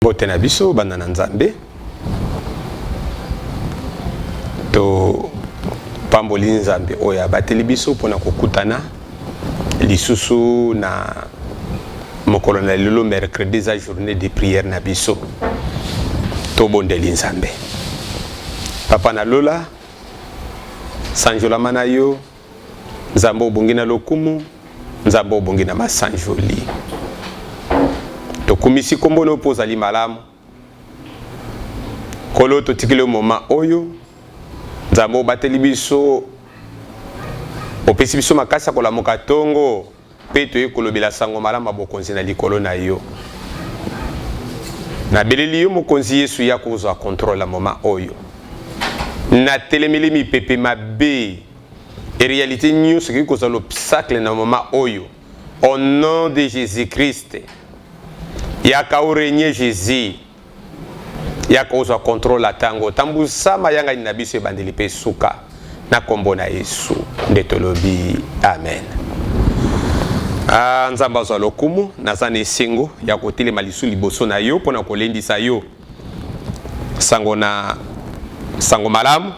Bote na biso banda na Nzambe. To pamboli Nzambe oya bateli biso pona kokutana lisusu na mokolo na lelo mercredi za journée de prière na biso. To bondeli Nzambe. Papa na lola sanjola mana yo Nzambe obongi na lokumu Nzambe obongi na masanjoli. To kumisi kombo no pozali malamu. Kolo to tikile moment oyo Nzambe bateli biso opesi biso makasa kola mokatongo pe to ekolobela sango malamu bokonzi na likolo na yo. Na beleli yo mokonzi Yesu ya kozwa contrôle la moment oyo. Na telemeli mi pepe mabe et réalité nous ce qui cause l'obstacle na moment oyo. Au nom de Jésus-Christ. Yaka régner Jésus. Yaka ozwa contrôle la tango. Tambusa mayanga ni nabiso bandeli pe suka na kombo na Yesu ndetolobi amen. Nzamba zo lokumu nazane singo ya kotele malisu liboso na yo pona kolendisa yo sango malamu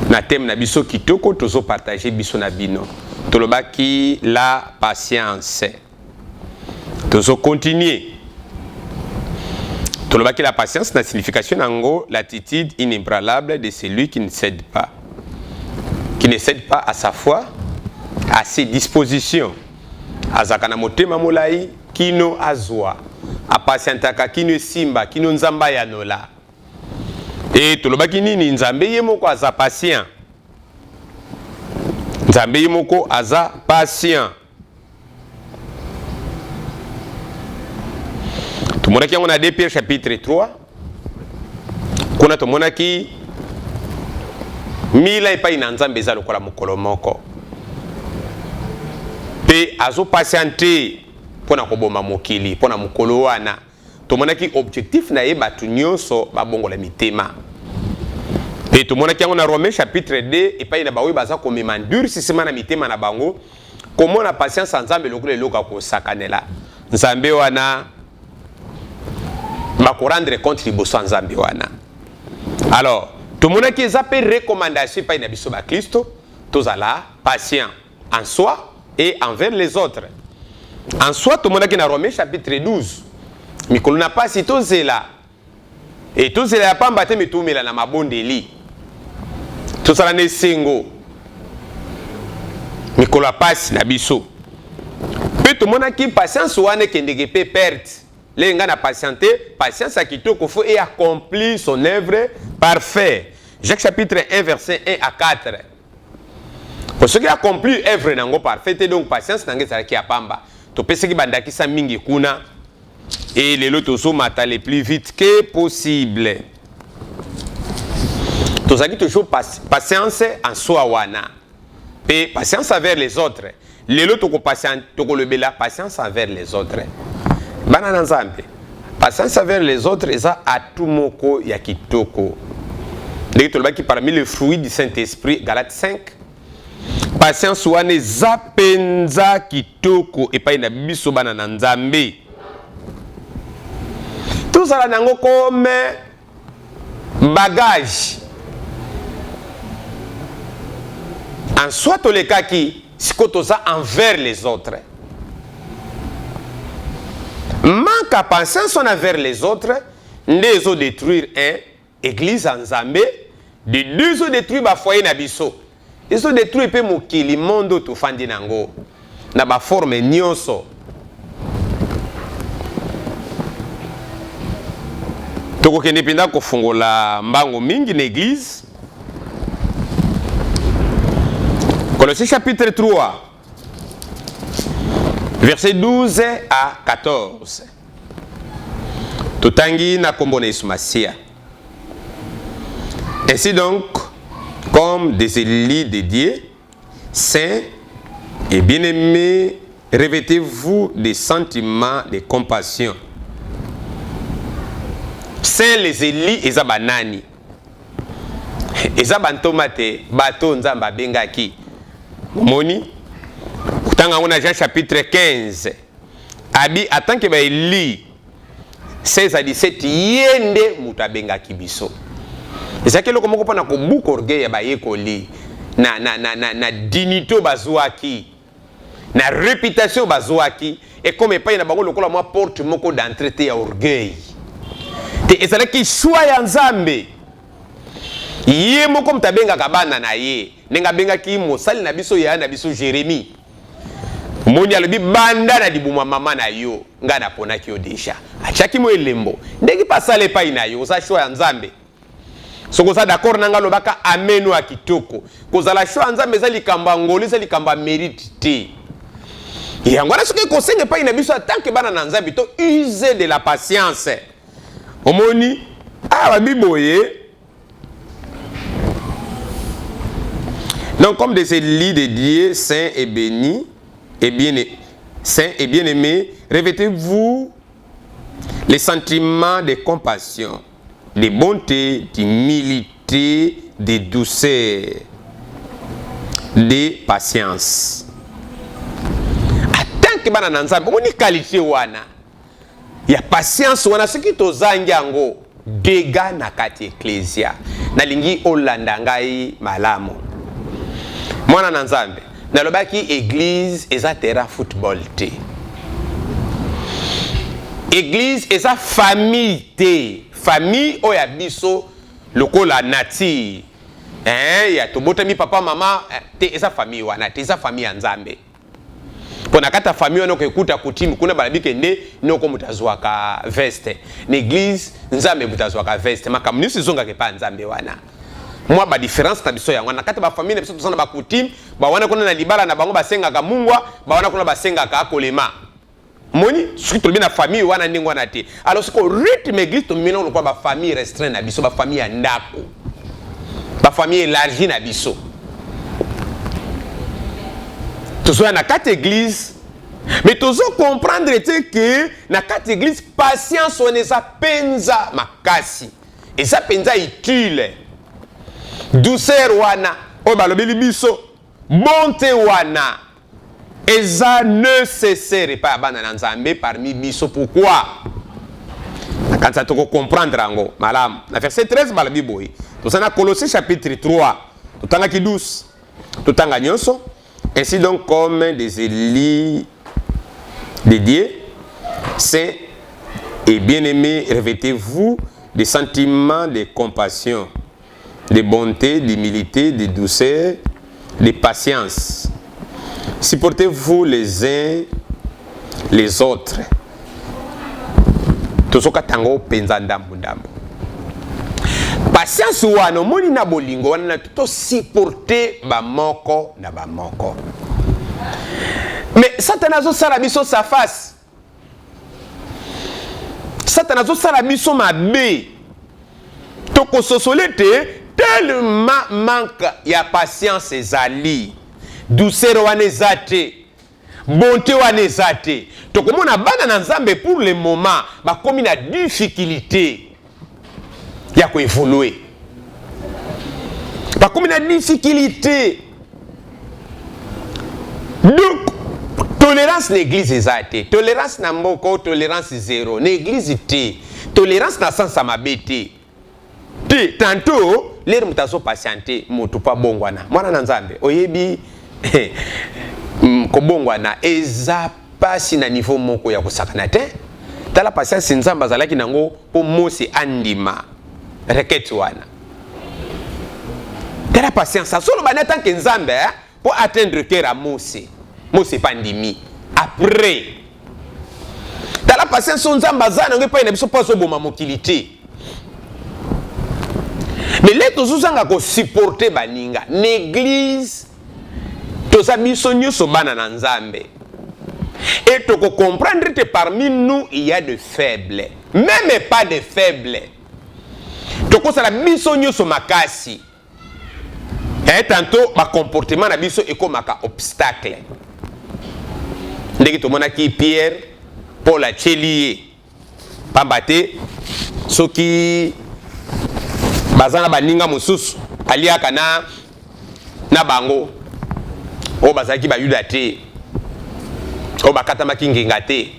na thème na biso kitoko tozo partager biso na bino tolobaki la patience tozo continuer tolobaki la patience na signification nango l'attitude inébranlable de celui qui ne cède pas à sa foi, à ses dispositions. Azakana motema molai kino azwa apasiantaka kino simba kino nzamba ya nola. Et tolobaki nini nzambe yemoko aza patient. Nzambe yemoko aza patient. Tumonaki yango na 2 Pierre chapitre 3. Kuna tumonaki mila epai na nzambe eza lokola mokolo moko. Pe azo patiente pona koboma mokili pona mokolo wana. Tumonaki objectif na ye batu nyonso babongola mitema. Pe tumonaki yango na Romains chapitre 2 epai na bawe baza komema ndurcisema na mitema na bango. Komona patience nzambe lokola eloka kosakanela. Nzambe wana bako rendre compte liboso nzambe wana. Alors, tout le monde qui a fait recommandation par une biso ba Christo, tous ala patient en soi et envers les autres. En soi, tout le monde qui a Romains chapitre 12. Mais qu'on n'a pas si tout cela. Et tout cela pas mbaté mais tout mela na mabondeli. Tout ça ne singo. Mais qu'on la passe na biso. Puis tout le monde qui patience wane qui ndege pe perte. Les gens na patienté, patience à kitoko faut et accomplir son œuvre parfait. Jacques chapitre 1 verset 1 à 4. Pour ceux qui accomplit œuvre nango parfaite donc patience nange saraki apamba. To pese ki bandaki sa mingi kuna et les lotos so mata le plus vite que possible. To saki toujours patience en soi wana. Et patience envers les autres. Les lotos ko patience to ko le bela patience envers les autres. Bana nzambe. Patience envers les autres eza atumoko ya kitoko. Ndenge tolobaki parmi les fruits du Saint-Esprit Galates 5. Patience wane za penza kitoko epai na biso bana na nzambe. Tout ça nango comme bagage. En soit tolekaki sikotoza envers les autres. Manque à patience envers les autres, les ont détruire église en Zambé, de deux ont détruit ba foyer na biso. Ils ont détruit pe mokili mondo to fandi nango. Na ba forme nyonso. Toko kende pinda ko fungola mbango mingi na église. Colossiens chapitre 3. Verset 12 à 14. Totangi na kombo na Yesu Masia. Ainsi donc, comme des élus dédiés, saints et bien-aimés, revêtez-vous des sentiments de compassion. Saints les élus et zabanani. Ezabantomate bato nzamba bengaki. Moni Tanga on a Jean chapitre 15. Abi attend que ba eli 16 à 17 yende mutabenga kibiso. Et ça que le comment qu'on a beaucoup orgueil ya ba yekoli na dignité bazouaki na réputation bazouaki et comme pas na bango lokola moi porte moko d'entrée te ya orgueil. Te ezala ki choix ya Nzambe. Yé moko mutabenga kabana na ye. Nenga benga ki mosali na biso ya na biso Jérémie. Moni alobi banda na dibuma mama na yo nga na pona ki yo deja. Achaki mo elembo. Ndeki pasale pa ina yo sa choix ya Nzambe. Soko za d'accord nanga lobaka ameno a kitoko. Kozala choix ya Nzambe za likamba ngoli za likamba mérite te. Yango na soki kosenge pa ina biso atanke bana na Nzambe to user de la patience. Omoni ah biboye. Donc comme de ces lits de Dieu saints et bénis et saints et bien-aimés, revêtez-vous les sentiments de compassion, de bonté, d'humilité, de douceur, de patience. Tant que bana nanzambe, on est qualité wana. Ya patience wana ce qui tozangi yango dega na kati ecclesia. Na lingi olanda ngai malamu. Mwana nanzambe, nalobaki église eza terrain football te. Église eza famille te. Famille oya biso lokola nati. Ya tobota mi papa mama te eza famille wana te eza famille ya Nzambe. Pona kata famille wana ko ekuta kutimu kuna balabike nde noko mutazwaka veste. L'église Nzambe mutazwaka veste makamunisi zonga ke pa Nzambe wana. Moi ba différence na biso yango na kata ba famille na biso tozana ba kutime ba wana kuna na libala na bango basengaka mungwa ba wana kuna basengaka kolema. Moni soki tolobi na famille wana ndenge wana te. Alors siko rythme église to mino kwa ba famille restreint na biso ba famille ya ndako. Ba famille élargie na biso. Tozo na kata église mais tozo comprendre que na kata église patience on eza penza makasi. Eza penza utile. Douceur wana o balobeli biso bonté wana eza nécessaire pa bana na Nzambe parmi biso. Pourquoi? Quand ça toko comprendre ango malam na verset 13 balabi boy to sana Colossiens chapitre 3 to tanga ki 12 to tanga nyonso. Ainsi donc comme des élits de Dieu saints et bien-aimés, revêtez-vous des sentiments de compassion, de bonté, d'humilité, de douceur, de patience. Supportez-vous les uns les autres. Tozoka tango penza ndambu ndambu. Patience wana moni na bolingo wana to supporter ba moko na ba moko. Mais Satan zo sala biso sa face. Satan zo sala biso mabe. To ko sosolete tellement manque ya patience ezali. Douceur wana ezate. Bonté wana ezate. To komona bana na Nzambe pour le moment ba komi na difficulté. Ya ko évoluer. Ba komi na difficulté. Donc tolérance l'église ezate. Tolérance na mboko, tolérance zéro. L'église te. Tolérance na sens mabete. Te tantôt l'air mutazo patienter moto pa bongwana. Mwana na Nzambe oyebi ko bongwana eza pasi na niveau moko ya kosakana te. Tala patience Nzambe azalaki nango po Mose andima. Requête wana. Tala patience solo bana tant que Nzambe pour atteindre cœur à Mose. Mose pandémie. Après. Tala patience Nzambe azana ngepa ina biso paso boma mokilité. Mais les tozuzanga ko supporter baninga. L'église toza biso nyoso bana na Nzambe. Et to comprendre que parmi nous il y a de faibles, même pas de faibles. Toko sala biso nyoso makasi. Et tantôt ma comportement na biso ekomaka obstacle. Ndeki to mona ki Pierre Paul a chelie pambate soki bazana baninga mususu aliaka na bango o bazaki ba yuda te o bakata makingenga te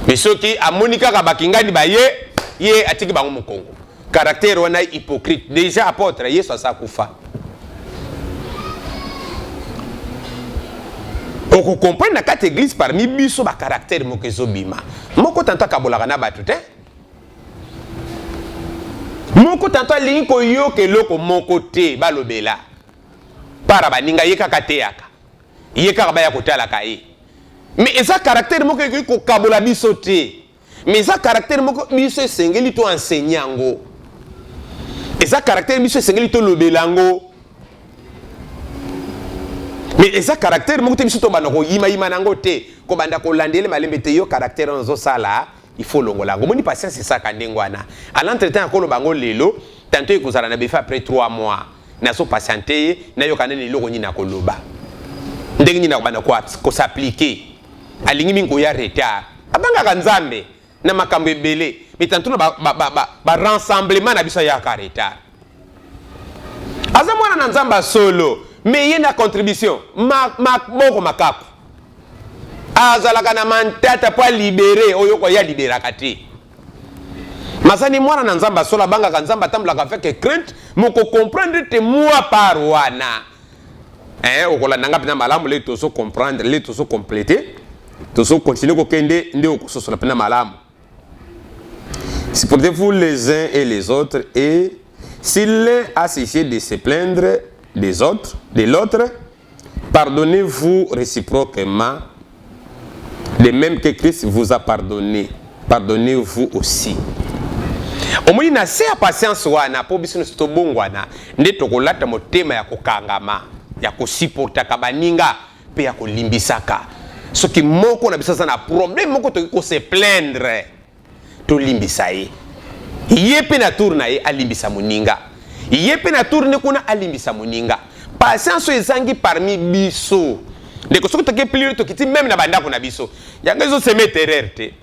mais ceux qui a monika ka bakingani ba ye atiki bango mokongo caractère wana hypocrite déjà apôtre Yesu asa kufa on comprend na kati église parmi biso ba caractère mokezo bima moko tanto kabolaka na batu te moko tanto lingi ko yoke loko moko te balobela para baninga yeka teaka yeka ba ya kotala kai mais eza caractère moko ko kabola biso te mais eza caractère moko biso sengeli to enseignango eza caractère biso sengeli to lobelango mais eza caractère moko te biso to banako yima nango te ko banda ko landele malembe te yo caractère onzo sala il faut longola ngo moni patience c'est ça kandengwana à l'entretien ko lobango lelo tanto ekozala na befa après 3 mois na so patienter na yo kanene loko nyina ko loba ndenge nyina ko banda ko s'appliquer alingi mingo ya retard abanga kanzambe na makambo ebele mais tanto ba rassemblement na biso ya ka retard azamwana na nzamba solo mais il y a une contribution moko makako azalaka na mantata po libérer oyo ko ya libéraka te masani mwana na nzamba sola banga ka nzamba tambulaka avec crainte moko comprendre te moi par wana okola nanga pena malamu le to so comprendre le to so compléter to so continuer ko kende nde okososola pena malamu. Supportez-vous les uns et les autres, et s'il est assigné de se plaindre des autres, de l'autre, pardonnez-vous réciproquement, de même que Christ vous a pardonné, pardonnez-vous aussi. Au moins, na se patience wana po biso to bongwana nde tokolata motema ya kokangama ya kosupporta kabaninga pe ya kolimbisaka soki moko na biso na problème moko to ko se plaindre to limbisa ye pe na tourna ye alimbisa moninga ye pe na tourne kuna alimbisa moninga patience ezangi parmi biso ndeko soki to ke plire to kiti même na bandako na biso yanga zo se mettre erreur te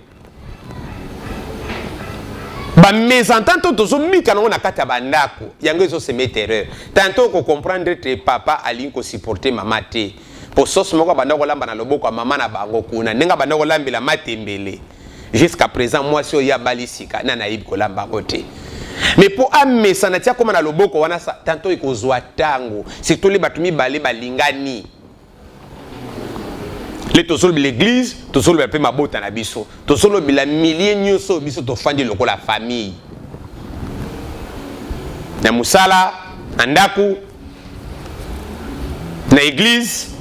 ba mésentente to zo mika na kata bandako yanga zo se mettre erreur tanto ko comprendre te papa ali ko supporter mama te po sos moko bandako lamba na loboko mama na bango kuna nenga bandako lambela matembele. Jusqu'à présent, moi, si y a balisika, nanaïb kolamba côté. Mais pour amener ça, n'a comme na loboko wana tanto ikozwa tango. C'est tous les batumi balé balingani. Les tosol l'église, tosol le pe mabota na biso. Tosol bila milliers nyoso biso to fandi loko la famille. Na musala, andaku, na église.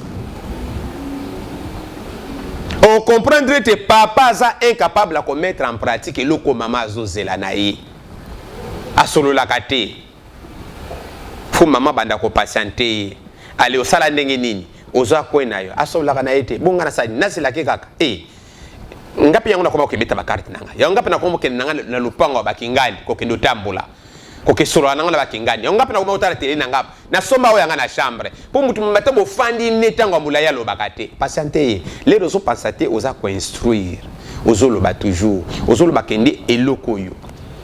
On comprendrait que papa est incapable de mettre en pratique le que maman zozela naï. A solo la kate. Faut maman banda ko patienter. Aller au sala ndenge nini. Oza kwena yo. A solo la kana ete. Bonga na sali nasi la kekaka. Ngapi yango na koma ko beta ba carte nanga. Ya ngapi na koma ke nanga na lupango bakingani ko kendo tambula. Ko ke solo nanga na bakingani. Ya ngapi na koma utara tele nanga. Na somba o yanga na chambre. Po mutu mbata bo fandi netango mulaya lo bakate. Patienter. Les réseaux passatés oza ko instruire. Ozo lo ba toujours. Ozo lo bakende eloko yo.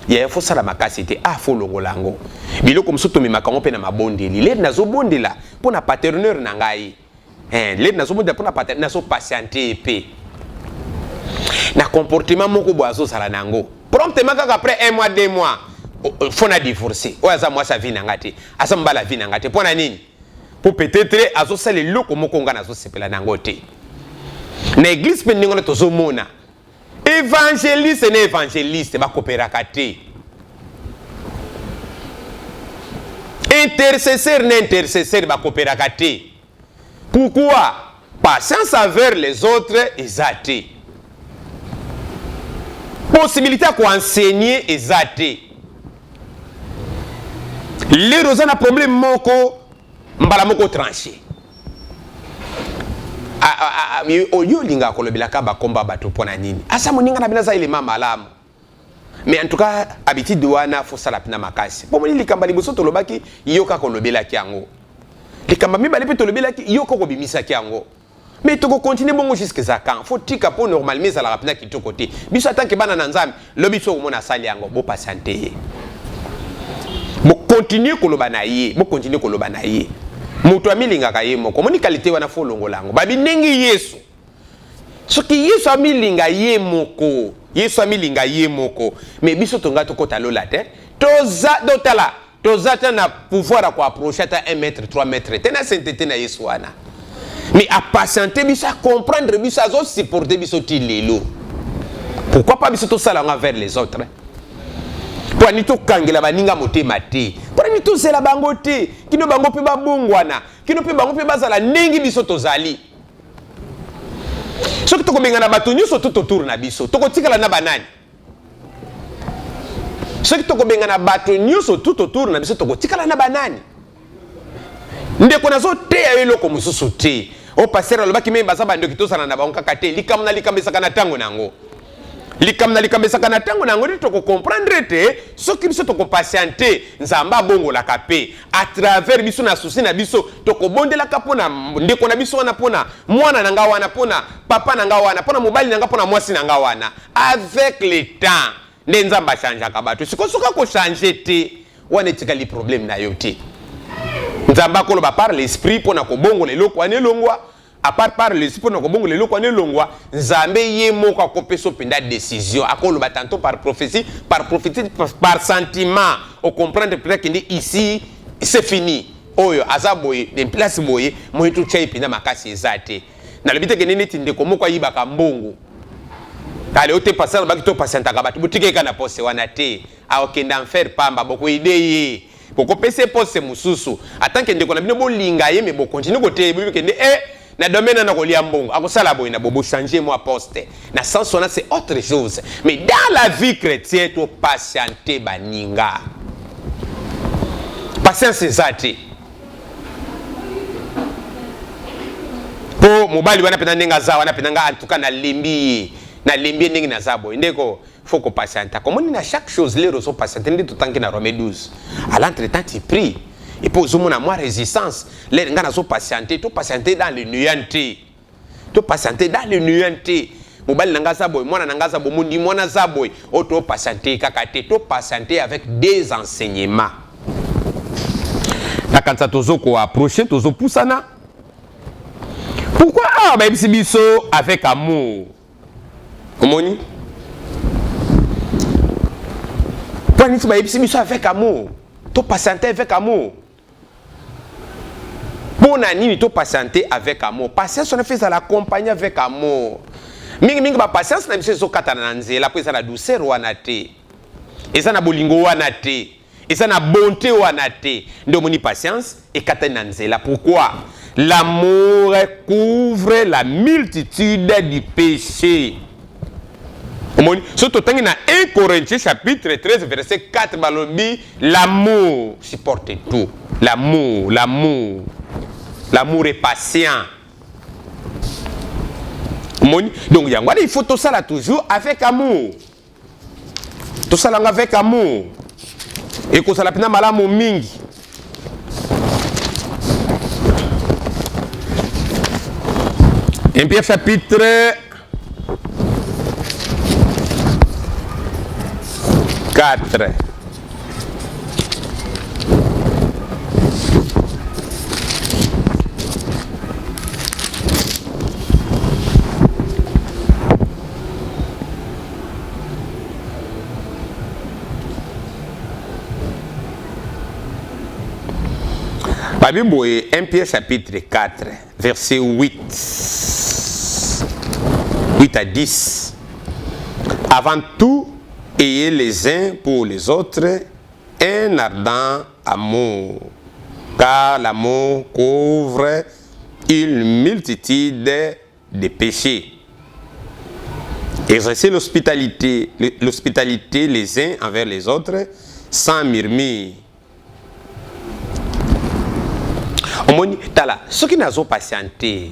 Ya faut ça la makasité a faut longolango. Biloko msuto mi makango pe na mabondeli. Les nazo bondela po na paterneur na ngai. Les nazo bondela po na paterneur nazo patienter pe. Na comportement moko boazo sala nango. Promptement après 1 mois 2 mois faut na divorcer. Oza moi sa vie nangate. Asa mbala vie nangate. Pona nini? Pour peut-être azo sala loko moko ngana zo sepela nangote. Na église pe ningo to zo mona. Évangéliste et évangéliste va coopérer kate. Intercesseur et intercesseur va coopérer kate. Pourquoi? Patience envers les autres exaté. Possibilité à enseigner exaté. Les rosans a problème moko mbala moko tranché. Oyo linga kolobilaka ba komba bato pona nini asa moninga na binaza ile mama alamu mais en tout cas habitude wana faut sala pina makasi po moni likamba liboso to lobaki yoka kolobela kiango likamba mi bale pe to lobela ki yoka ko bimisa kiango mais to ko continuer bongo jusqu'à ça quand faut tika pour normalement ça la rapina ki to côté biso tant que bana na nzambe lobi so mona sali yango bo patienter bo continuer koloba na ye bo continuer koloba na ye mutu amilinga kaye moko moni qualité wana fo longolango babi nengi Yesu Ce qui yesu amilinga ye moko. Yesu amilinga ye moko. Mais biso tonga to kota lola te. Toza dotala. Toza na pouvoir à quoi approcher à 1 mètre, 3 mètres. Tena sainteté na yesu wana. Mais à patienter biso, à comprendre biso, à supporter biso ti lelo. Pourquoi pas biso to sala envers les autres? Pour ni to kangela baninga motema te. Pour ni to sela bango te. Kino bango pe ba bongwana. Kino pe bango pe bazala nengi biso tozali. Ce que tu as na bato nyuso tout autour na biso. Toko tikala na banani. Ce que tu as na bato nyuso tout autour na biso toko tikala na banani. Ndeko nazo te ya eloko mususu te. O passer alobaki me baza bando kitosana na bango kaka te. Likamna likambesaka na tango nango. Likamna likambesaka na tango nango ndi toko comprendre te. Ce qui biso toko patienter nzamba bongo la kapé à travers biso na souci na biso toko bondela kapona ndeko na biso wana pona mwana nanga wana pona papa nanga wana pona mobali nanga pona mwasi nanga wana avec le temps nde nzamba changer ka bato siko soka ko changer te wana etika li problème na yo te nzamba ko ba par l'esprit pona ko bongo le loko ane longwa à part par l'esprit pona ko bongo le loko ane longwa nzambe ye moko akopeso penda décision akolo ba tantôt par prophétie par sentiment au comprendre peut-être qu'il dit ici c'est fini oyo azaboye des places boye moyetu chai pina makasi ezate na lebite ke nini tinde ko moko yibaka mbongo ale ote passer ba kito patienta ka batu butike kana pose wana te a okenda en faire pamba boko ideye boko pese pose mususu atanke ndeko na bino bolinga ye me bo continue ko te bino kende na domaine na kolia mbongo akosala boye na bobo changer moi poste na sens sona c'est autre chose mais dans la vie chrétienne to patienter baninga patience ezate po mobali wana pena ndenga za wana pena nga en tout cas na limbi ndenge na za boye ndeko faut ko patienter comme na chaque chose les ressources patienter ndi tout temps que na Romains 12 à l'entretemps tu pries. Et pour ce moment, moi, résistance, les gens sont patientés, tout patienté dans le nuanté. Tout patienté dans le nuanté. Mobile nangaza boy, moi nangaza boy, mundi moi naza boy, auto patienté, kakate, tout patienté avec des enseignements. La quand ça tozo ko approcher, tozo poussana. Pourquoi ah ben si biso avec amour. Omoni? Pourquoi ni ba si biso avec amour? Tout patienté avec amour. Bon ani to patienter avec amour. Patience on fait ça l'accompagner avec amour. Mingi ba patience na biso kata na nzela po eza na douceur wana te. Eza na bolingo wana te. Eza na bonté wana te. Ndo moni patience et kata na nzela. Pourquoi? L'amour couvre la multitude du péché. Surtout dans 1 Corinthiens chapitre 13 verset 4 balobi l'amour supporte tout. L'amour est patient. Donc il faut tout ça toujours avec amour. Tout ça avec amour. Et que ça la pina malamu mingi. Un Pierre chapitre 4. La Bible est 1 Pierre chapitre 4, verset 8 à 10. Avant tout, ayez les uns pour les autres un ardent amour, car l'amour couvre une multitude de péchés. Exercez l'hospitalité les uns envers les autres sans murmure. Ce qui n'a pas patienté,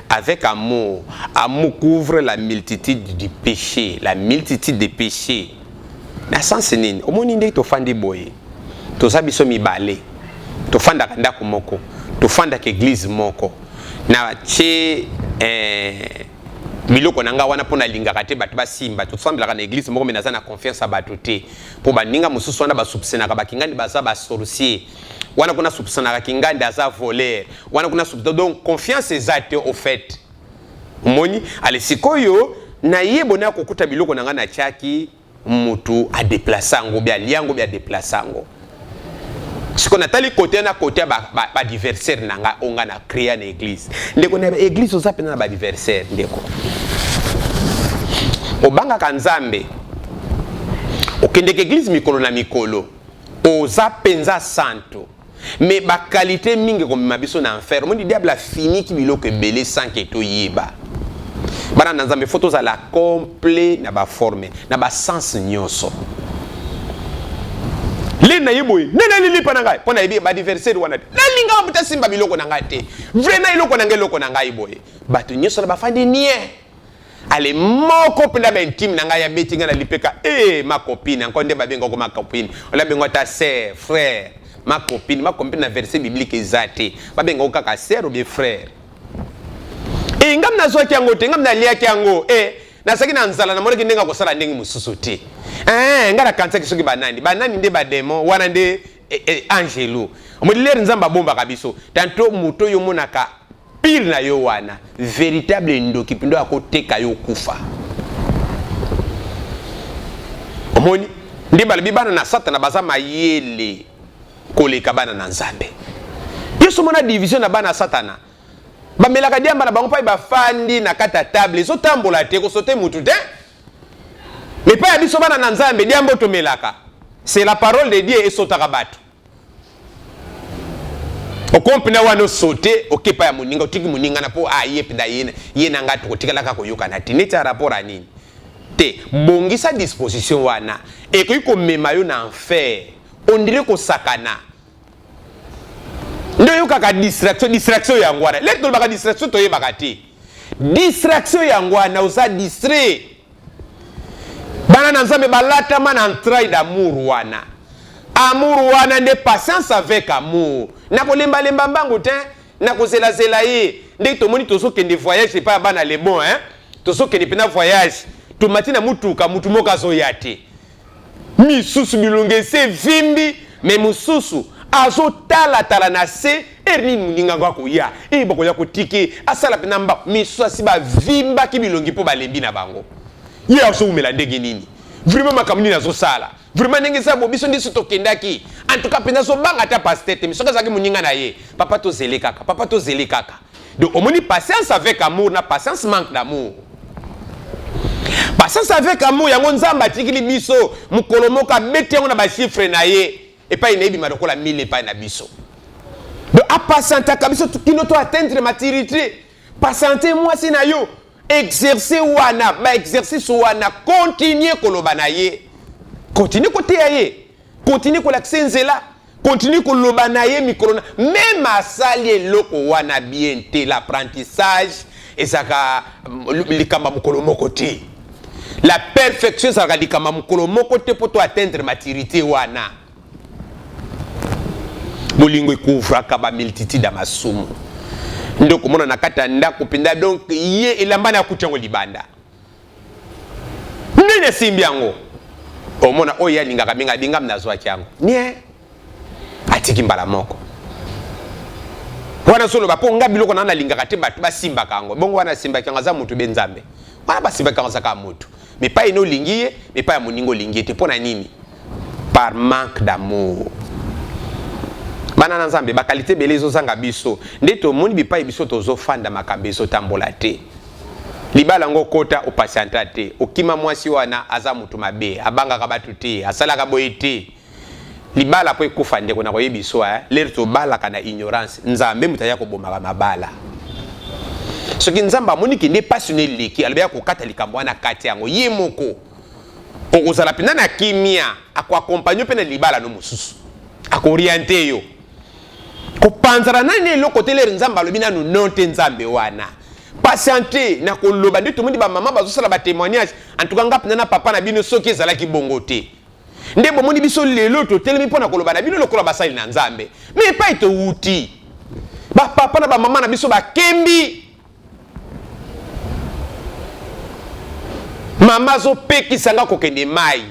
avec amour, amour couvre la multitude du péché, la multitude des péchés. Na sens nini? Omoni ndeki tofandi boye. Tozabiso mibale. Tofanda kandako moko. Tofanda ke église moko. Na che biloko nanga wana pona lingaka te bato basimba tofambelaka na église moko menaza na confiance à bato te po baninga mosusu wana basupsenaka bakingandi baza basorcier wana kuna supsenaka kingandi aza voleur wana kuna donc confiance eza te au fait Moni ale sikoyo na yebo na kokuta biloko nanga na chaki mutu a déplaçango bia liango bia déplaçango. Siko natali côté na côté ba adversaire nanga onga na créer na église. Ndeko na église oza pena na ba adversaire ndeko. Obanga kanzambe. Okendeke église mikolo na mikolo. Oza penza santo. Mais ba qualité mingi comme mabiso na enfer. Mon diable a fini ki biloko belé sans que to yeba. Bana nanzambe photos à la complet na ba forme, na ba sens nyonso. Le na yeboy, nena lili pananga, pona yebi ba adversaire wana. Na linga muta simba biloko nanga te. Vrena iloko nanga eloko nanga iboy. Batu nyonso na ba fandi nie. Ale moko penda ba intime nanga ya betinga na lipeka. Ma copine, encore nde ba benga ko ma copine. Ola benga ta sœur, frère. Ma copine na verset biblique ezate. Ba benga ko kaka sœur ou bien frère. Ngam na zo kyango te, ngam na lia kyango. Na saki na nzala na moneki ndenga ko sala ndengi mususu te. Ngara kanisa kisoki banani. Banani nde ba démon, wana nde angelo. Omodilere nzamba bomba kabiso. Tanto muto yo monaka pire na yo wana. Véritable ndoki pindo akoteka yo kufa. Omoni nde balabi bana na satana baza mayele koleka bana na nzambe. Yesu mona division na bana satana. Ba melaka diamba na bango pa ba fandi na kata table so tambola te ko sote mutu te. Mais pas ya biso bana na nzambe diambo to melaka. C'est la parole de Dieu et sotaka batu. Okompina wano sote okepa ya muninga otiki muninga na po yepida yena ngatu kotikala ka koyoka na tineta rapport a nini. Te bongisa disposition wana et ko mema yo na enfer. On dirait ko sakana. Ndo yo kaka distraction ya ngwana. Leto baka distraction to yebaka te. Distraction ya ngwana oza distrait. Bana na nzambe balata mana entraille d'amour wana. Amour wana nde patience avec amour. Na ko lemba mbango te, na ko zela ye. Nde to moni to so kende voyage c'est pas bana le bon hein. To so kende pena voyage. To matina mutuka mutu moka zo yate. Misusu bilonge se vimbi mais mususu azo tala na se erni muninga ngwa ko ya boko ya ko tike asala pena mba miso asiba vimba ki bilongi po balembi na bango ye azo umela ndenge nini vraiment makamuni na zo sala vraiment ndenge sa bobiso ndiso to kendaki en tout cas pena so banga ta pastete miso kazaki muninga na ye papa to zele kaka donc omoni patience avec amour na patience manque d'amour. Patience avec amour yango nzamba tikili biso mukolo moka beti yango na ba chiffre na ye et pas une ébi madokola 1000 et pas na biso. De appatienter kabiso kino to atteindre maturité. Patienter moi c'est na yo exercer wana ba exercice wana continuer koloba na ye. Continuer côté ye. Continuer ko l'accenzela. Continuer koloba na ye mikolo na même asali loko wana bien te l'apprentissage et ça ka likamba mukolo moko te. La perfection ça ka likamba mukolo moko te pour to atteindre maturité wana. Bolingo couvre kaba multitude da masumu. Ndoko mona nakata ndako pinda donc ye elambana kutango libanda. Nene simbiango. Omona oya linga kaminga binga mnazwa kyango. Nie. Atiki mbala moko. Wana solo bapo nga biloko na linga kate batu ba simba kango. Bongo wana simba kyango za mutu benzambe. Wana ba simba kango za ka mutu. Mais pas ino lingiye, mais pas ya muningo lingiye te pona nini? Par manque d'amour. Bana na nzambe ba qualité belezo zanga biso ndeto moni bipa biso tozo fanda makambeso tambola te libala ngo kota o patienta te okima mwasi wana aza mutu mabe abanga ka batu te asala ka boyete libala po ekufa ndeko na koyebiso lero to bala kana ignorance nzambe mutaya ko bomaka mabala soki nzamba moni ki ne passionné leki albeya ko kata likambo wana kati yango yemoko okozala pina na kimia akwa accompagner pena libala no mususu akorienter yo ko panzara nani lo côté le nzamba lo bina no nonte nzambe wana patienter na ko loba ndi to mundi ba mama bazo sala ba témoignage en tout cas ngap na papa na bino soki ezala ki bongo te ndebo mundi biso lelo to telemi pona ko loba na bino lokola basali na nzambe mais pas ito uti ba papa na ba mama na biso ba kembi mama zo peki sanga ko kende mai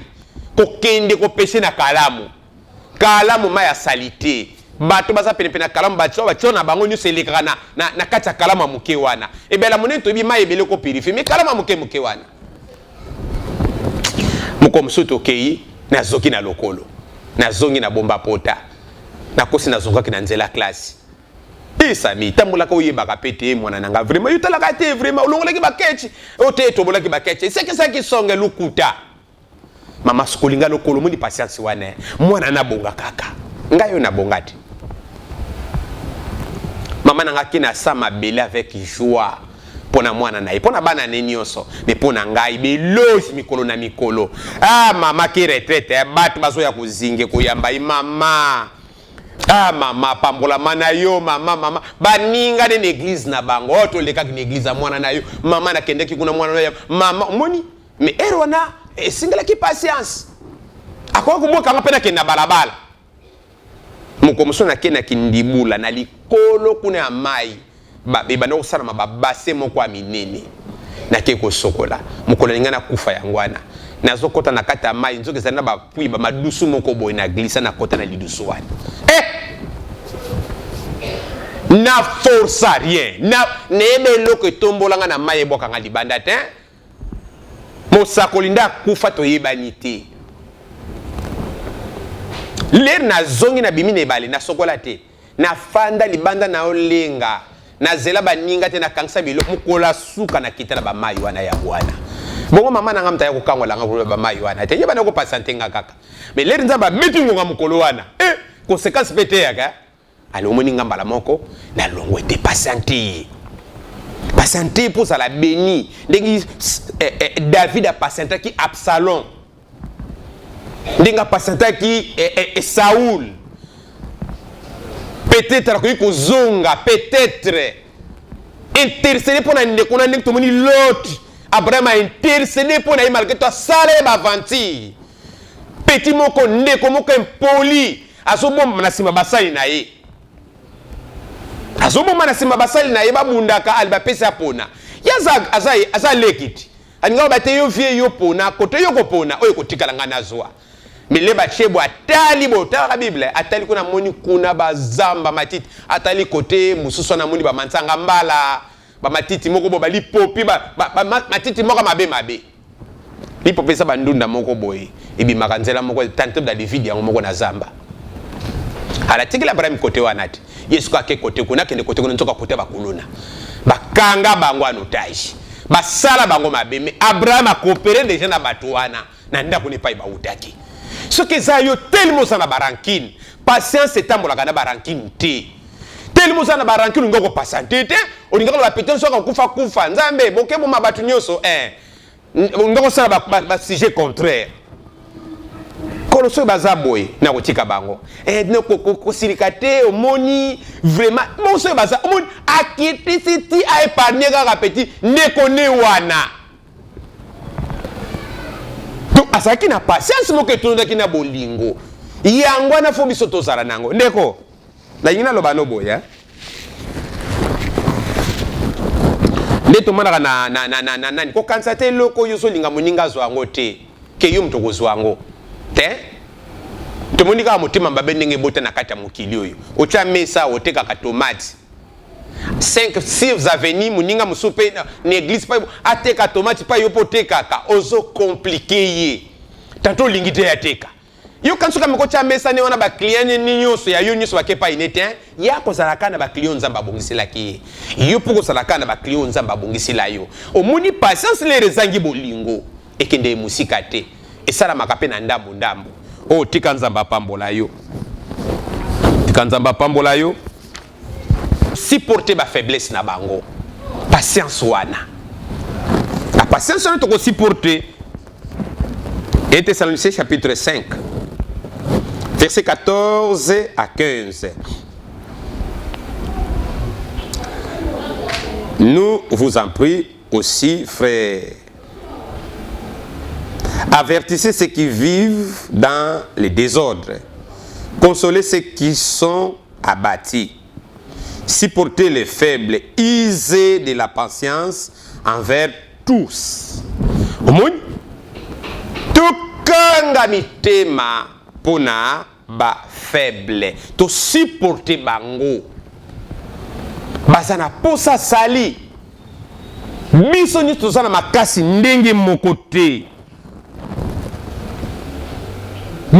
ko kende ko pese na kalamu mai ya salite bato baza pene na kalamu bato na bango nyuso elekaka na kati ya kalamu ya moke wana ebela monene toyebi mai ebele ko purifie me kalamu ya moke wana moko mosusu tokei nazoki na lokolo nazongi na bomba pota nakosi nazongaki na nzela klasi isami tambolaka oyebaka pe te mwana nanga vraiment yotalaka te vraiment olongolaki bakechi ote tobolaki bakechi sekesaki songe lukuta mama skolinga lokolo muni patience wana mwana na bonga kaka ngayo na bonga te mama nanga kina sama bele avec joie pona mwana na pona bana nenyoso mais pona ngai beloji mikolo na mikolo mama ki retraite bat bazo ya kuzinge koyamba mama mama pambola mana yo mama baninga de l'église na bango to leka ki l'église mwana na yo mama na kendeki kuna mwana na yo mama moni mais erona singela ki patience akwa kuboka ngapena kenda balabala mukomuso na kena kindibula na likolo kuna ya mai beba no sala mababase moko aminene na keko sokola mukolo ninga na kufa yangwana nazokota na kata mai nzoke zana ba pui ba madusu moko boy na glissa na kota na lidusu wana na force rien na nebe loko tombolanga na mai eboka nga libanda te mosakolinda kufa to yebanite ler na zongi na bimine bale na sokola te na fanda libanda na olenga na zela baninga te na kangsa bilo mukola suka na kitala ba mai wana ya bwana bongo mama na ngamta ya kokangola nga ba mai wana te yeba na ko pasante nga kaka mais ler nzamba mitungo nga mukolo wana conséquence pete yaka alors moni ngamba la moko na longo était pasante pour ça la béni David a patienté qui Absalom ndinga patienté qui Saoul peut-être que zonga peut-être intercéder pour na ndekona ndek tomoni l'autre Abraham a intercédé pour na malgré toi sale ba vanti petit moko ndeko moko impoli azobomba na sima basali na ye azobomba na sima basali na ye babundaka alba pesa pona yaza aza lekiti aninga bate yo vie yo pona kote yo kopona oyo kotikala ngana zwa mileba chebo atali botaka bible atali kuna moni kuna bazamba matiti atali kote mususu na moni ba mansanga mbala ba matiti moko bo bali popi matiti moko mabe lipopi sa bandunda moko boye ebi makanzela moko tante da David yango moko na zamba ala tikila Abraham kote wanati Yesu ka ke kote kuna kende kote kuna nzoka kote bakuluna bakanga bango anotage basala bango mabeme Abraham a coopéré déjà na bato wana na ndako ne pa ba utaki ce que ça yo tellement ça na barankine patience etambolaka na barankine te tellement ça na barankine ngoko pasante te oninga ba pété soka kufa nzambe bokebo mabatu nyoso ngoko sala ba sujet contraire koloso bazaboy na kotika bango ko silikate omoni vraiment moso baza omoni akitisiti a épargner kaka petit nekone wana donc asaki na patience moko etondaki na bolingo yango na fobi soto zala nango ndeko la yina lobano boya ndeto manaka na nani ko kansate loko yoso linga moninga zwango te ke yo mtoko zwango te tomoni ka mutima mbabe ndenge bota na kata mokili oyo ocha mesa oteka ka tomate 5-6 avenue muninga musupe na église pa ateka tomate pa yo poteka ka ozo compliqué tanto lingite ya teka yo kansuka mko cha mesa ne wana ba client ni nyoso ya yo nyoso bakepa inete ya ko zalaka na ba client nzamba bongisela ki yo poko zalaka na ba client nzamba bongisela yo omoni patience le rezangi bolingo ekende musika te esala makape na ndambo tika nzamba pambola yo supporter ba faiblesse na bango patience wana la patience wana to ko supporter. 1 Thessaloniciens chapitre 5 versets 14 à 15. Nous vous en prions aussi, frères, avertissez ceux qui vivent dans les désordres, consolez ceux qui sont abattus, supportez les faibles, usez de la patience envers tous. Tukanga mitema pona ba faible to supporter bango bazana posa sali biso ni tozana makasi ndenge moko te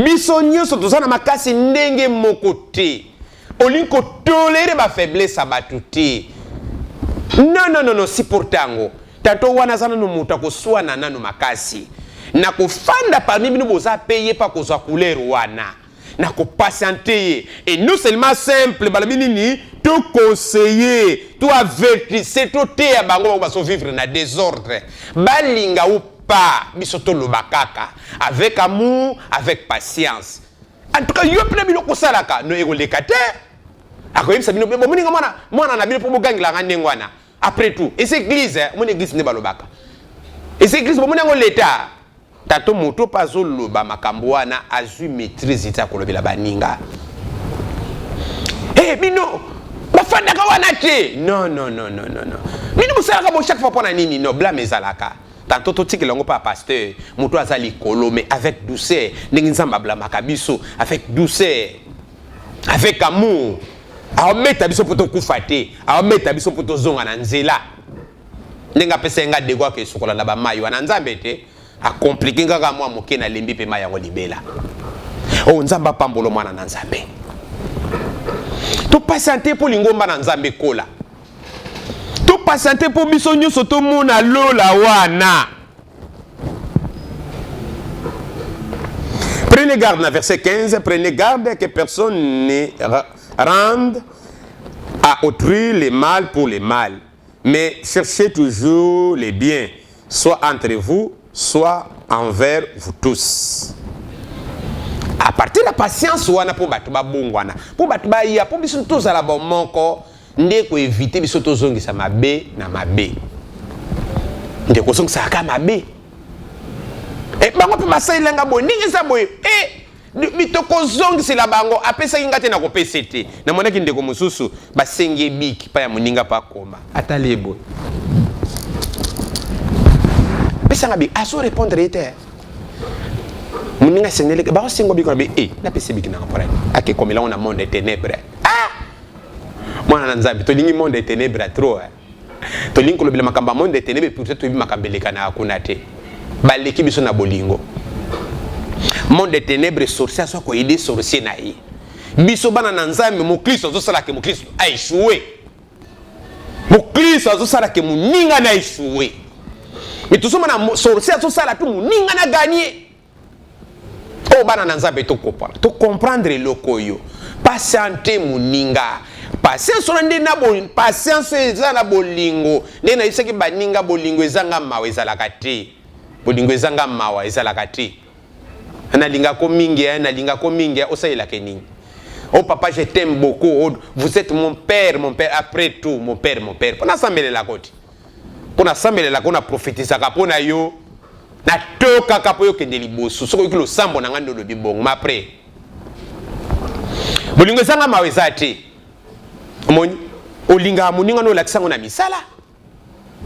biso nyonso tozana makasi ndenge moko te olinko tolere ba faiblesse abatu te non supporter yango tato wana zana no muta koswana nanu makasi na kofanda parmi bino boza payer pa kozwa couleur wana na ko patienter et non seulement simple balabini ni tout conseiller tout avertir c'est tout te ya bango ba so vivre na désordre balinga ou pas biso to lobakaka avec amour avec patience en tout cas yo pena bino ko salaka no ego lekate akoyebisa bino bo moninga mwana na bino po bogangila ngandengwana après tout et c'est église mon église ne balobaka et c'est église bo moninga l'état tato moto pazo loba makambo wana azui maîtrise ita kolobela baninga bino bafandaka wana te non bino bosalaka bo chaque fois pona nini no blâme ezalaka tantôt totikela ngo pa pasteur moto azali kolo mais avec douceur ndenge nzamba blamaka biso avec douceur avec amour aometa biso poto kufa te aometa biso poto zonga na nzela ndenge apesa nga degwa ke sukola na bamayi wana nzambe te a compliqué ngaka mwa moke na lembi pe ma yango libela o nzamba pambolo mwana na nzambe to patienter pour lingomba na nzambe kola to patienter pour biso nyonso to mona lola wana. Prenez garde dans verset 15, prenez garde que personne ne rende à autrui le mal pour le mal, mais cherchez toujours les biens, soit entre vous, soit envers vous tous. À partir de la patience, on a pour battre bongwana, pour battre ya, pour biso tous à la bon manko, ndeko éviter biso tous zongi sa mabe na mabe. Ndeko zongi sa ka mabe. Et bango pe masai lenga boy, ningi sa boy. Mitoko zongi c'est la bango, apesa ngate na ko PCT. Na mona ki ndeko mususu ba senge biki pa ya muninga pa koma. Atalebo. Pesa ngabi aso répondre ete. Muninga senele ba sengo biko be na pesa biki na ngapora. Ake komela on a monde des ténèbres. Mwana nzambi to lingi monde des ténèbres trop. To lingi ko lobela makamba monde des ténèbres peut-être to bi makambeleka na akuna te. Baleki biso na bolingo. Monde des ténèbres sorcier soit ko aider sorcier na yi. Biso bana na nzambe mo Kristo zo sala ke mo Kristo a échoué. Mo Kristo zo sala ke mo ninga na échoué. Mais tout ça na sorcier zo sala tout mo ninga na gagner. Oh bana na nzambe to comprendre lokoyo. Patienter mo ninga. Patience on ndena bo patience eza na bolingo. Ndena iseki baninga bolingo ezanga mawe ezalaka te. Bolingo ezanga mawa ezalaka te. Na linga ko mingi osaila ke nini. Oh papa je t'aime beaucoup. Oh, vous êtes mon père après tout mon père. Pona sambele la koti. Pona sambele la kona prophétisa ka pona yo. Na toka ka poyo kende liboso. Soko kilo sambo na ngando lobi bongo ma après. Bolingo ezanga mawe ezate. Moni olinga muninga no lakisango na misala.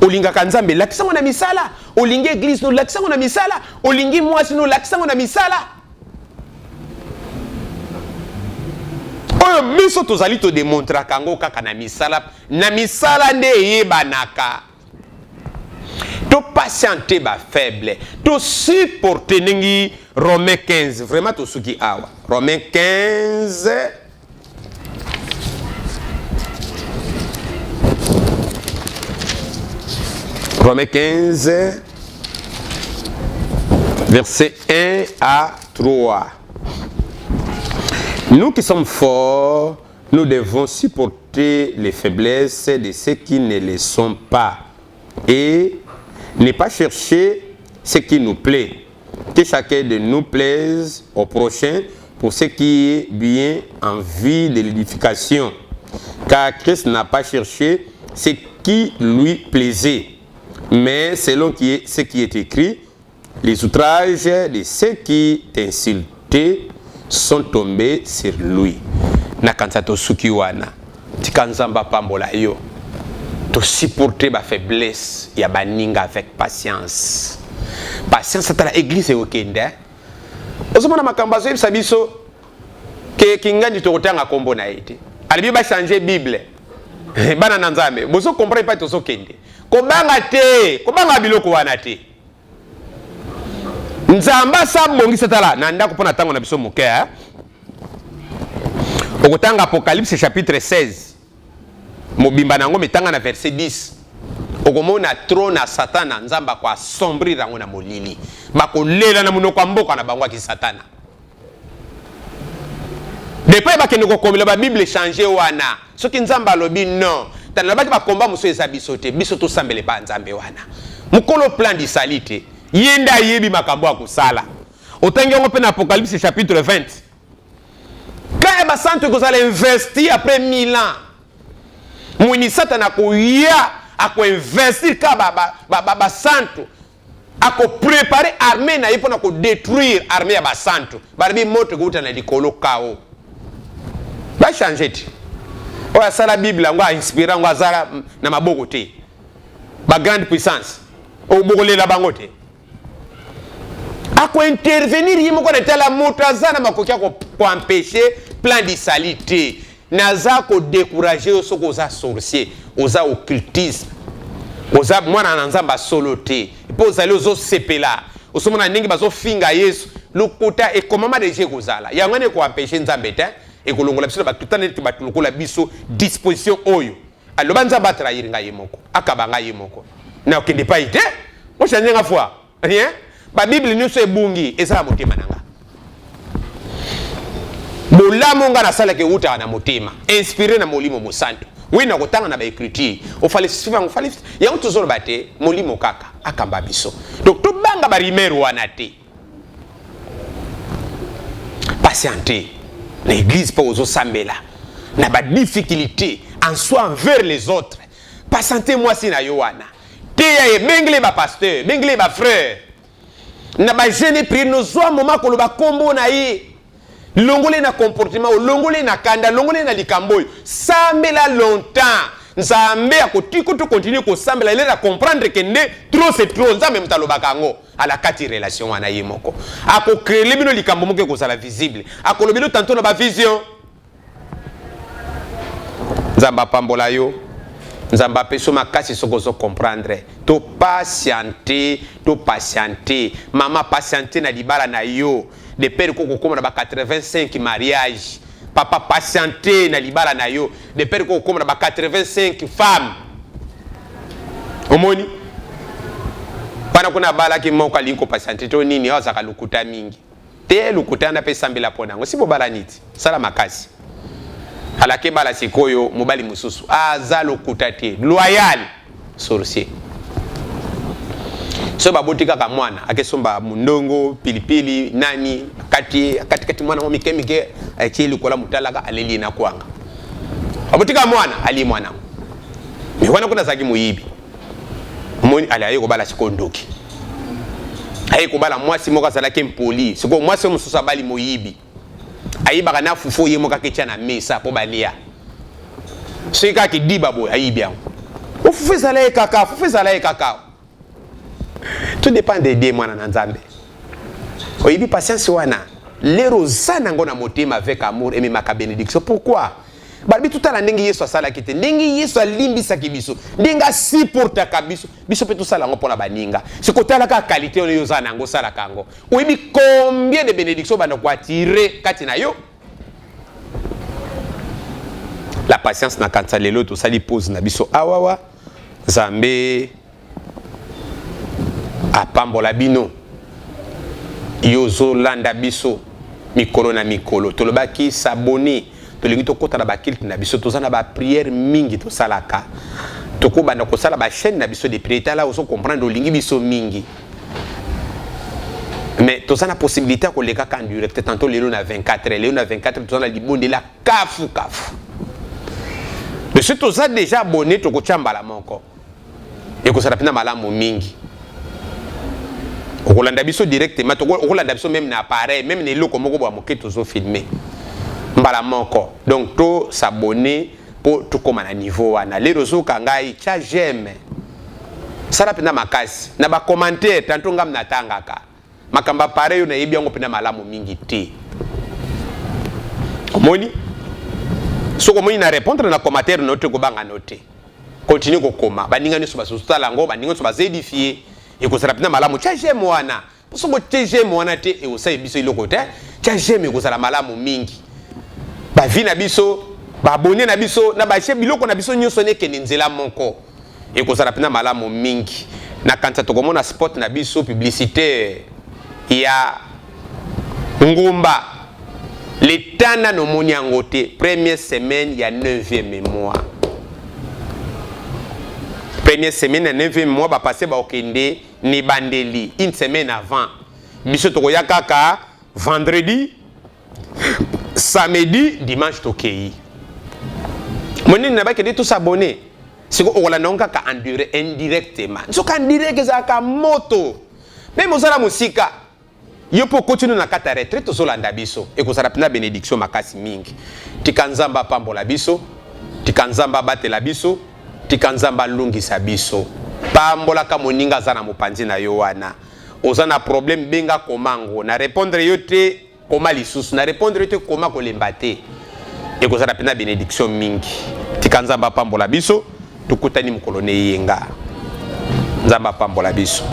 Olinga kanzambe lakisango na misala, olingi église no lakisango na misala, olingi mwasi no lakisango na misala. Oyo biso tozali to démontrer kango kaka na misala nde yebanaka. To patienter ba faible, to supporter ningi Romains 15, vraiment to suki awa. Romains 15 Romains 15, versets 1 à 3. Nous qui sommes forts, nous devons supporter les faiblesses de ceux qui ne le sont pas et ne pas chercher ce qui nous plaît. Que chacun de nous plaise au prochain pour ce qui est bien en vue de l'édification. Car Christ n'a pas cherché ce qui lui plaisait. Mais selon ce qui est écrit, les outrages de ceux qui t'insultaient sont tombés sur lui. Nakanta to sukiwana, tikanzamba pambola yo, to supporter ba faiblesse ya baninga avec patience. Patience à la église est okende. Osomona makambazo yebisa biso ke kingandi to kotanga kombo na ete alibi ba changer bible bana na nzambe bozo comprendre pas to so kende ko banga biloko wana te nzamba sa bongisa tala na ndako pona tango na biso moke okotanga Apocalypse chapitre 16 mobimba nango metanga na verset 10 okomona trône na Satana nzamba kwa sombrir rango na molili bakolela na munoko mboka na bango ki Satana depuis bakende ko komela ba bible changer wana soki nzamba lobi non tana baki ba komba muso ezabiso te biso to sambele pa nzambe wana mukolo plan di salite yenda yebi makambo akusala otangi ngo pe na Apocalypse chapitre 20 quand ba santo kozala investir après 1000 ans muni Satana ko ya ako investir ka ba santo ako préparer armée na yipona ko détruire armée ya ba santo barbi moto ko utana likolo kao ba changer ti o asala bible ngo inspirant ngo azala na maboko te ba grande puissance o bokolela bango te ako intervenir yimo ko na moto azana makoki ko empêcher plan d'isalité naza ko décourager soko za sorcier oza occultisme oza mwana na nzamba solo te po ozali ozo sepela osomona ndenge bazo finga Yesu lokuta e komama deje kozala yango ne ko empêcher nzambe te e kolongola biso ba tutana te batulukola biso disposition oyo aloba nzamba trahir nga yemoko akabanga yemoko na okende pa ite mo chanye nga foi rien ba bible nyonso ebungi ezala motema nanga bolamu nga na sala ke uta na motema inspiré na molimo mosanto oui na kotanga na ba écriture o fallait suivre fallait ya utuzolo bate molimo kaka akamba biso donc to banga ba rimero wana te patienter l'église pour aux sambela na ba difficulté en soi envers les autres patienter moi si na yowana te ya bengle ba pasteur bengle ba frère na ba jeune prier nos zo moment ko lo ba kombo na yi longole na comportement longole na kanda longole na likamboyo sambela longtemps nzambe akotiko to continue ko sambela ile na comprendre que ne trop c'est trop nzambe mtalobaka ngo ala kati relation wana yemoko ako créer bino likambo moke ko sala visible ako lobilo tantôt na ba vision nzamba pambola yo nzamba peso makasi soko zo comprendre to patienter mama patienter na libala na yo de père koko koma na ba 85 mariage papa patienter na libala na yo de père koko koma na ba 85 femmes omoni pana kuna bala ki moka linko patienter to nini azaka lukuta mingi te lukuta na pesa mbila pona ngo sibo bala niti sala makasi alake bala sikoyo mobali mususu aza lukuta te loyal sorcier so babotika ka mwana akesomba mundongo pilipili nani kati mwana momikemike akili kola mutalaka aleli na kwanga babotika mwana ali mwana ni wana kuna zaki muyibi moni ali ayiko bala sikondoki ayiko bala mwasi moka salake mpoli siko mwasi mususa bali muyibi ayiba kana fufu yemo kakecha na mesa po balia sika kidiba boy ayibi yango ufufu zalaye kaka tout dépend des deux mwana na nzambe oyibi patience wana lero zana ngona motema avec amour et ma bénédiction pourquoi balbi tout à la ndenge Yesu asala kite ndenge Yesu alimbisa kibiso ndenge supporta kabiso biso pe tout ça lango pona baninga sikotala ka qualité oyo zana ngo sala kango oyibi combien de bénédictions bana ko attirer kati na yo la patience na kansa lelo to sali pose na biso awawa Zambe apambola bino yozo landa biso mikolo na mikolo tolobaki s'abonner tolingi to kota na ba kilt na biso tozana ba prière mingi to salaka toko banda ko sala ba chaîne na biso de prière là oso comprendre olingi biso mingi mais tozana possibilité ko leka kan direct tantôt lelo na 24 lelo na 24 tozana libonde la kafu mais si toza déjà abonné toko chambala moko et ko sala pina malamu mingi okolanda biso directement okolanda biso même na appareil même ne loko moko ba moketo zo filmer mbala moko donc to s'abonner pour tout comme à niveau wana les réseaux kangai cha j'aime sala pena makasi na ba commentaire tantôt ngam natangaka makamba pareil na yebi yango pena malamu mingi te Moni so ko moni na répondre na commentaire note ko banga note continue ko koma baninga ni so ba so talango baninga so ba édifier et ko sala pina malamu cha j'aime wana so ko j'aime wana te e o sa biso iloko te cha j'aime ko sala malamu mingi ba vi na biso ba abonné na biso na ba che biloko na biso nyoso ne ke nzela moko et ko sala pina malamu mingi na kanta to komona spot na biso publicité ya ngumba le tana no moni angote première semaine ya 9e mois. Première semaine ya 9e mois ba passer ba okende ni bandeli une semaine avant. Biso to ya kaka vendredi, samedi, dimanche tokei. Moni na ba kende tous abonnés. Siko ola nonga ka endure indirectement. So ka direct za ka moto. Même osala musika. Yo po continue na kata retraite to solanda biso e ko sala pina bénédiction makasi mingi tikanzamba pambola biso tikanzamba batela biso tikanzamba lungisa biso pambola ka moninga za na mopanzi na yo wana oza na problème benga komango na répondre yo te koma lisusu na répondre yo te koma kolemba te e ko sala pina bénédiction mingi tikanzamba pambola biso tukutani mkolone yenga nzamba pambola biso.